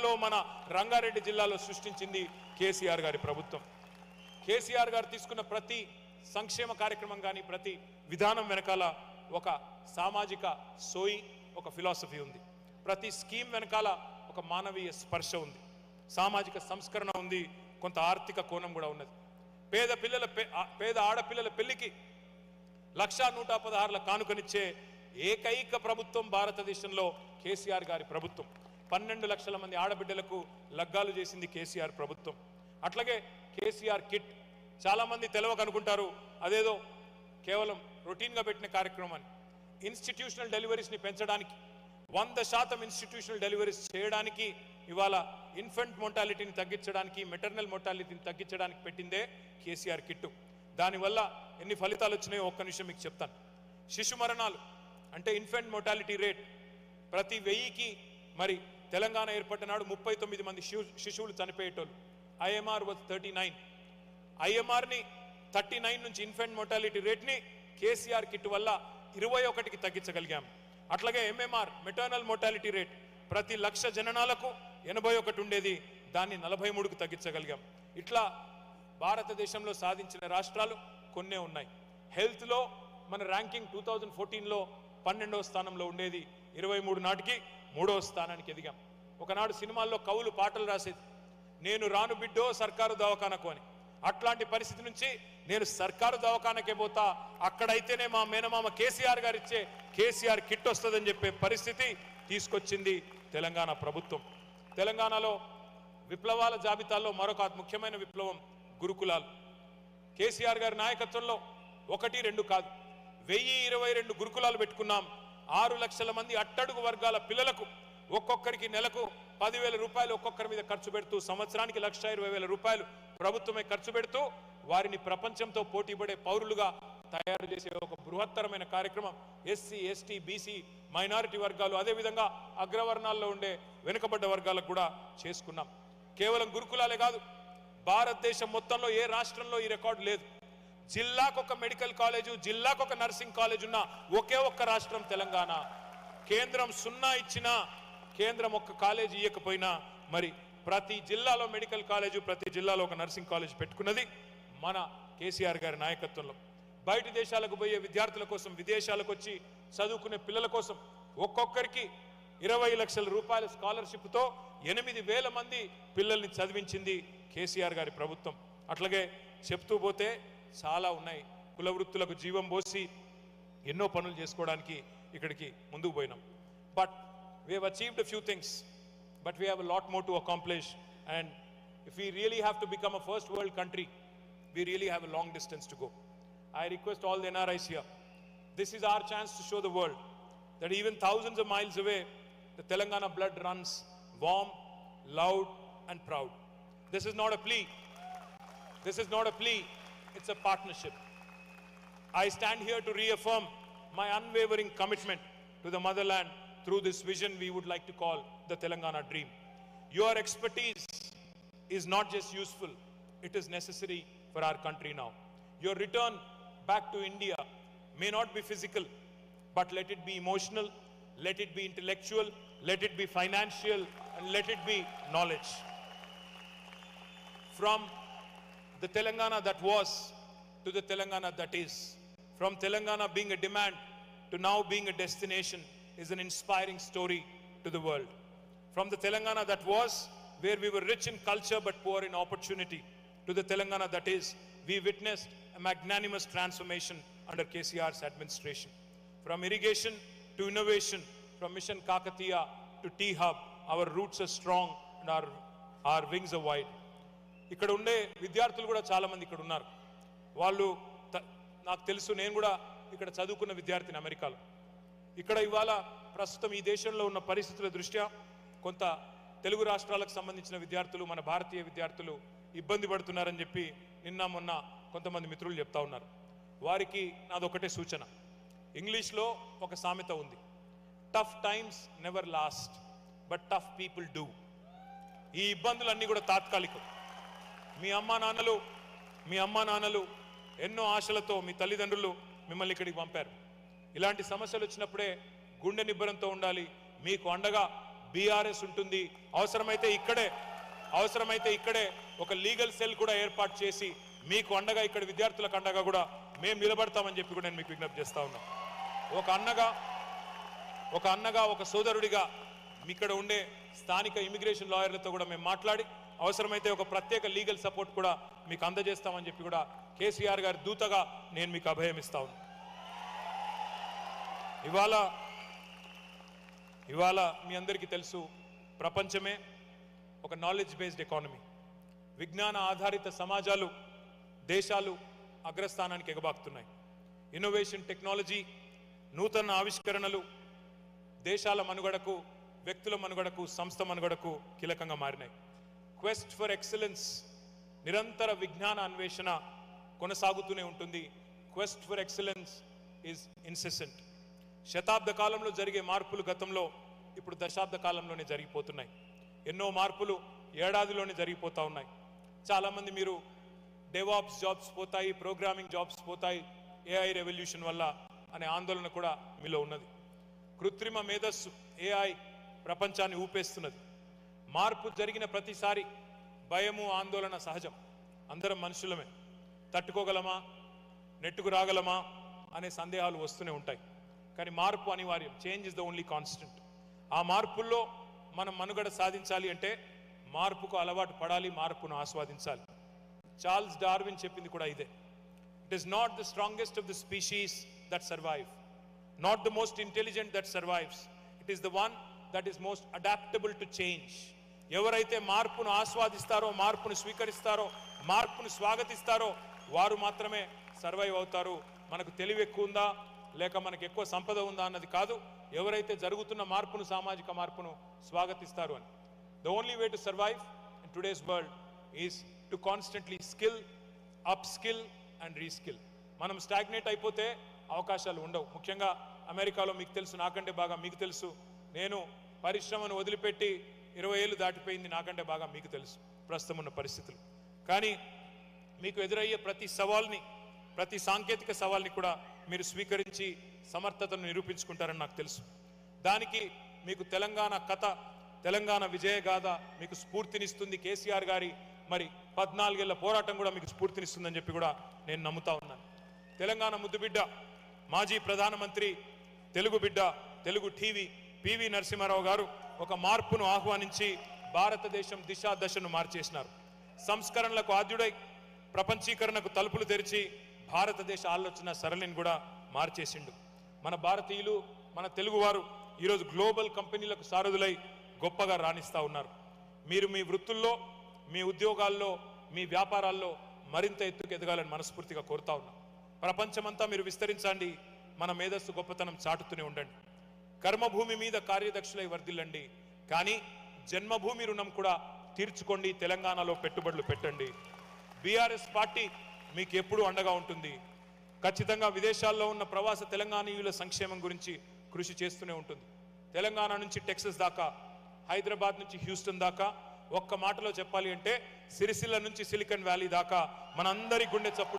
లో మన రంగారెడ్డి జిల్లాలో సృష్టించింది కేసీఆర్ గారి ప్రభుత్వం. కేసీఆర్ గారు తీసుకున్న ప్రతి సంక్షేమ కార్యక్రమం కానీ ప్రతి విధానం వెనకాల ఒక సామాజిక సోయి, ఒక ఫిలాసఫీ ఉంది. ప్రతి స్కీమ్ వెనకాల ఒక మానవీయ స్పర్శ ఉంది, సామాజిక సంస్కరణ ఉంది, కొంత ఆర్థిక కోణం కూడా ఉన్నది. పేద ఆడపిల్లల పెళ్లికి 1,116 కానుకనిచ్చే ఏకైక ప్రభుత్వం భారతదేశంలో కేసీఆర్ గారి ప్రభుత్వం. 12 లక్షల మంది ఆడబిడ్డలకు లగ్గాలు చేసింది కేసీఆర్ ప్రభుత్వం. అట్లాగే కేసీఆర్ కిట్, చాలా మంది తెలవకనుకుంటారు అదేదో కేవలం రొటీన్గా పెట్టిన కార్యక్రమం. ఇన్స్టిట్యూషనల్ డెలివరీస్ని పెంచడానికి, 100% ఇన్స్టిట్యూషనల్ డెలివరీస్ చేయడానికి, ఇవాళ ఇన్ఫెంట్ మోర్టాలిటీని తగ్గించడానికి, మెటర్నల్ మోర్టాలిటీని తగ్గించడానికి పెట్టిందే కేసీఆర్ కిట్టు. దానివల్ల ఎన్ని ఫలితాలు వచ్చినాయో ఒక్క నిమిషం మీకు చెప్తాను. శిశు మరణాలు అంటే ఇన్ఫెంట్ మోర్టాలిటీ రేట్ ప్రతి 1000కి మరి తెలంగాణ ఏర్పడిన నాడు 39 మంది శిశువులు చనిపోయేటోళ్ళు. IMR was 39. ఐఎంఆర్ని 39 నుంచి ఇన్ఫెంట్ మోర్టాలిటీ రేట్ని కేసీఆర్ కిట్ వల్ల 21కి తగ్గించగలిగాం. అట్లాగే ఎంఎంఆర్ మెటర్నల్ మోర్టాలిటీ రేట్ ప్రతి 1,00,000 జననాలకు 81 ఉండేది, దాన్ని 43కు తగ్గించగలిగాం. ఇట్లా భారతదేశంలో సాధించిన రాష్ట్రాలు కొన్నే ఉన్నాయి. హెల్త్లో మన ర్యాంకింగ్ 2014లో 12వ స్థానంలో ఉండేది, 23 నాటికి 3వ స్థానానికి ఎదిగాం. ఒకనాడు సినిమాల్లో కవులు పాటలు రాసేది, నేను రాను బిడ్డో సర్కారు దవాఖానకు అని. అట్లాంటి పరిస్థితి నుంచి నేను సర్కారు దవాఖానకే పోతా, అక్కడైతేనే మా మేనమామ కేసీఆర్ గారు ఇచ్చే కేసీఆర్ కిట్ వస్తుందని చెప్పే పరిస్థితి తీసుకొచ్చింది తెలంగాణ ప్రభుత్వం. తెలంగాణలో విప్లవాల జాబితాలో మరొక ముఖ్యమైన విప్లవం గురుకులాలు. కేసీఆర్ గారి నాయకత్వంలో 1, 2 కాదు, 1022 గురుకులాలు పెట్టుకున్నాం. 6 లక్షల మంది అట్టడుగు వర్గాల పిల్లలకు ఒక్కొక్కరికి నెలకు 10,000 రూపాయలు ఒక్కొక్కరి మీద ఖర్చు పెడుతూ, సంవత్సరానికి 1,20,000 రూపాయలు ప్రభుత్వమే ఖర్చు పెడుతూ వారిని ప్రపంచంతో పోటీపడే పౌరులుగా తయారు చేసే ఒక బృహత్తరమైన కార్యక్రమం ఎస్సీ, ఎస్టీ, బీసీ, మైనారిటీ వర్గాలు, అదేవిధంగా అగ్రవర్ణాల్లో ఉండే వెనుకబడ్డ వర్గాలకు కూడా చేసుకున్నాం. కేవలం గురుకులాలే కాదు, భారతదేశం మొత్తంలో ఏ రాష్ట్రంలో ఈ రికార్డు లేదు. జిల్లాకు ఒక మెడికల్ కాలేజు, జిల్లాకు ఒక నర్సింగ్ కాలేజ్ ఉన్న ఒకే ఒక్క రాష్ట్రం తెలంగాణ. కేంద్రం 0 ఇచ్చినా, కేంద్రం ఒక్క కాలేజ్ ఇవ్వకపోయినా మరి ప్రతి జిల్లాలో మెడికల్ కాలేజు, ప్రతి జిల్లాలో ఒక నర్సింగ్ కాలేజ్ పెట్టుకున్నది మన కేసీఆర్ గారి నాయకత్వంలో. బయట దేశాలకు పోయే విద్యార్థుల కోసం, విదేశాలకు వచ్చి చదువుకునే పిల్లల కోసం ఒక్కొక్కరికి 20 లక్షల రూపాయల స్కాలర్షిప్తో 8,000 మంది పిల్లల్ని చదివించింది కేసీఆర్ గారి ప్రభుత్వం. అట్లాగే చెప్తూ పోతే చాలా ఉన్నాయి. కుల వృత్తులకు జీవం పోసి ఎన్నో పనులు చేసుకోవడానికి ఇక్కడికి ముందుకు పోయినాం. But we have achieved a few things, but we have a lot more to accomplish, and if we really have to become a first world country, we really have a long distance to go. I request all the NRIs here, this is our chance to show the world that even thousands of miles away, the Telangana blood runs warm, loud and proud. This is not a plea, this is not a plea, it's a partnership. I stand here to reaffirm my unwavering commitment to the motherland through this vision we would like to call the Telangana dream. Your expertise is not just useful, it is necessary for our country now. Your return back to India may not be physical, but let it be emotional, let it be intellectual, let it be financial, and let it be knowledge. From the Telangana that was to the Telangana that is, from Telangana being a demand to now being a destination, is an inspiring story to the world. From the Telangana that was, where we were rich in culture but poor in opportunity, to the Telangana that is, we witnessed a magnanimous transformation under KCR's administration. From irrigation to innovation, from Mission Kakatiya to T-Hub, our roots are strong and our wings are wide. ఇక్కడ ఉండే విద్యార్థులు కూడా చాలా మంది ఇక్కడ ఉన్నారు. వాళ్ళు నాకు తెలుసు, నేను కూడా ఇక్కడ చదువుకున్న విద్యార్థిని అమెరికాలో. ఇక్కడ ఇవాళ ప్రస్తుతం ఈ దేశంలో ఉన్న పరిస్థితుల దృష్ట్యా కొంత తెలుగు రాష్ట్రాలకు సంబంధించిన విద్యార్థులు, మన భారతీయ విద్యార్థులు ఇబ్బంది పడుతున్నారని చెప్పి నిన్న మొన్న కొంతమంది మిత్రులు చెప్తా ఉన్నారు. వారికి నాదొకటే సూచన. ఇంగ్లీష్లో ఒక సామెత ఉంది, tough times never lost but tough people do. ఈ ఇబ్బందులన్నీ కూడా తాత్కాలికం. మీ అమ్మా నాన్నలు ఎన్నో ఆశలతో మీ తల్లిదండ్రులు మిమ్మల్ని ఇక్కడికి పంపారు. ఇలాంటి సమస్యలు వచ్చినప్పుడే గుండె నిబ్బరంతో ఉండాలి. మీకు అండగా బీఆర్ఎస్ ఉంటుంది. అవసరమైతే ఇక్కడే ఒక లీగల్ సెల్ కూడా ఏర్పాటు చేసి మీకు అండగా, ఇక్కడ విద్యార్థులకు అండగా కూడా మేము నిలబడతామని చెప్పి కూడా నేను మీకు విజ్ఞప్తి చేస్తా ఉన్నా. ఒక అన్నగా ఒక సోదరుడిగా ఇక్కడ ఉండే స్థానిక ఇమిగ్రేషన్ లాయర్లతో కూడా మేము మాట్లాడి అవసరమైతే ఒక ప్రత్యేక లీగల్ సపోర్ట్ కూడా మీకు అందజేస్తామని చెప్పి కూడా కేసీఆర్ గారి దూతగా నేను మీకు అభయం ఇస్తా ఉన్నా. ఇవాళ మీ అందరికీ తెలుసు, ప్రపంచమే ఒక నాలెడ్జ్ బేస్డ్ ఎకానమీ, విజ్ఞాన ఆధారిత సమాజాలు, దేశాలు అగ్రస్థానానికి ఎగబాకుతున్నాయి. ఇన్నోవేషన్, టెక్నాలజీ, నూతన ఆవిష్కరణలు దేశాల మనుగడకు, వ్యక్తుల మనుగడకు, సంస్థ మనుగడకు కీలకంగా మారినాయి. క్వెస్ట్ ఫర్ ఎక్సలెన్స్, నిరంతర విజ్ఞాన అన్వేషణ కొనసాగుతూనే ఉంటుంది. Quest for excellence is incessant. శతాబ్ద కాలంలో జరిగే మార్పులు గతంలో ఇప్పుడు దశాబ్ద కాలంలోనే జరిగిపోతున్నాయి. ఎన్నో మార్పులు ఏడాదిలోనే జరిగిపోతా ఉన్నాయి. చాలామంది మీరు డెవాప్స్ జాబ్స్ పోతాయి, ప్రోగ్రామింగ్ జాబ్స్ పోతాయి ఏఐ రెవల్యూషన్ వల్ల అనే ఆందోళన కూడా మీలో ఉన్నది. కృత్రిమ మేధస్సు ఏఐ ప్రపంచాన్ని ఊపేస్తున్నది. మార్పు జరిగిన ప్రతిసారి భయము, ఆందోళన సహజం. అందరం మనుషులమే. తట్టుకోగలమా, నెట్టుకు రాగలమా అనే సందేహాలు వస్తూనే ఉంటాయి. కానీ మార్పు అనివార్యం. Change is the only constant. ఆ మార్పుల్లో మనం మనుగడ సాధించాలి అంటే మార్పుకు అలవాటు పడాలి, మార్పును ఆస్వాదించాలి. చార్ల్స్ డార్విన్ చెప్పింది కూడా ఇదే. It is not the strongest of the species that survive, not the most intelligent that survives, it is the one that is most adaptable to change. ఎవరైతే మార్పును ఆస్వాదిస్తారో, మార్పును స్వీకరిస్తారో, మార్పును స్వాగతిస్తారో వారు మాత్రమే సర్వైవ్ అవుతారు. మనకు తెలివి ఎక్కువ ఉందా లేక మనకు ఎక్కువ సంపద ఉందా అన్నది కాదు, ఎవరైతే జరుగుతున్న మార్పును, సామాజిక మార్పును స్వాగతిస్తారు అని. The only way to survive in today's world is to constantly skill, upskill and reskill. మనం స్టాగ్నేట్ అయిపోతే అవకాశాలు ఉండవు. ముఖ్యంగా అమెరికాలో మీకు తెలుసు, నాకంటే బాగా మీకు తెలుసు, నేను పరిశ్రమను వదిలిపెట్టి 20 ఏళ్ళు దాటిపోయింది, నాకంటే బాగా మీకు తెలుసు ప్రస్తుతం ఉన్న పరిస్థితులు. కానీ మీకు ఎదురయ్యే ప్రతి సవాల్ని, ప్రతి సాంకేతిక సవాల్ని కూడా మీరు స్వీకరించి సమర్థతను నిరూపించుకుంటారని నాకు తెలుసు. దానికి మీకు తెలంగాణ కథ, తెలంగాణ విజయగాథ మీకు స్ఫూర్తినిస్తుంది. కేసీఆర్ గారి 14 ఏళ్ల పోరాటం కూడా మీకు స్ఫూర్తినిస్తుందని చెప్పి కూడా నేను నమ్ముతా ఉన్నాను. తెలంగాణ ముద్దుబిడ్డ, మాజీ ప్రధానమంత్రి, తెలుగు బిడ్డ, తెలుగు టీవీ పివి నరసింహారావు గారు ఒక మార్పును ఆహ్వానించి భారతదేశం దిశా దశను మార్చేసినారు. సంస్కరణలకు ఆద్యుడై ప్రపంచీకరణకు తలుపులు తెరిచి భారతదేశ ఆలోచన సరళిని కూడా మార్చేసిండు. మన భారతీయులు, మన తెలుగువారు ఈరోజు గ్లోబల్ కంపెనీలకు సారథులై గొప్పగా రాణిస్తూ ఉన్నారు. మీరు మీ వృత్తుల్లో, మీ ఉద్యోగాల్లో, మీ వ్యాపారాల్లో మరింత ఎత్తుకు ఎదగాలని మనస్ఫూర్తిగా కోరుతా ఉన్నాం. ప్రపంచమంతా మీరు విస్తరించండి, మన మేధస్సు గొప్పతనం చాటుతూనే ఉండండి. కర్మభూమి మీద కార్యదక్షులై వర్ధిల్లండి, కానీ జన్మభూమి రుణం కూడా తీర్చుకోండి, తెలంగాణలో పెట్టుబడులు పెట్టండి. బీఆర్ఎస్ పార్టీ మీకు ఎప్పుడూ అండగా ఉంటుంది. ఖచ్చితంగా విదేశాల్లో ఉన్న ప్రవాస తెలంగాణీయుల సంక్షేమం గురించి కృషి చేస్తూనే ఉంటుంది. తెలంగాణ నుంచి టెక్సస్ దాకా, హైదరాబాద్ నుంచి హ్యూస్టన్ దాకా, ఒక్క మాటలో చెప్పాలి అంటే సిరిసిల్ల నుంచి సిలికాన్ వ్యాలీ దాకా మనందరి గుండె చప్పుడు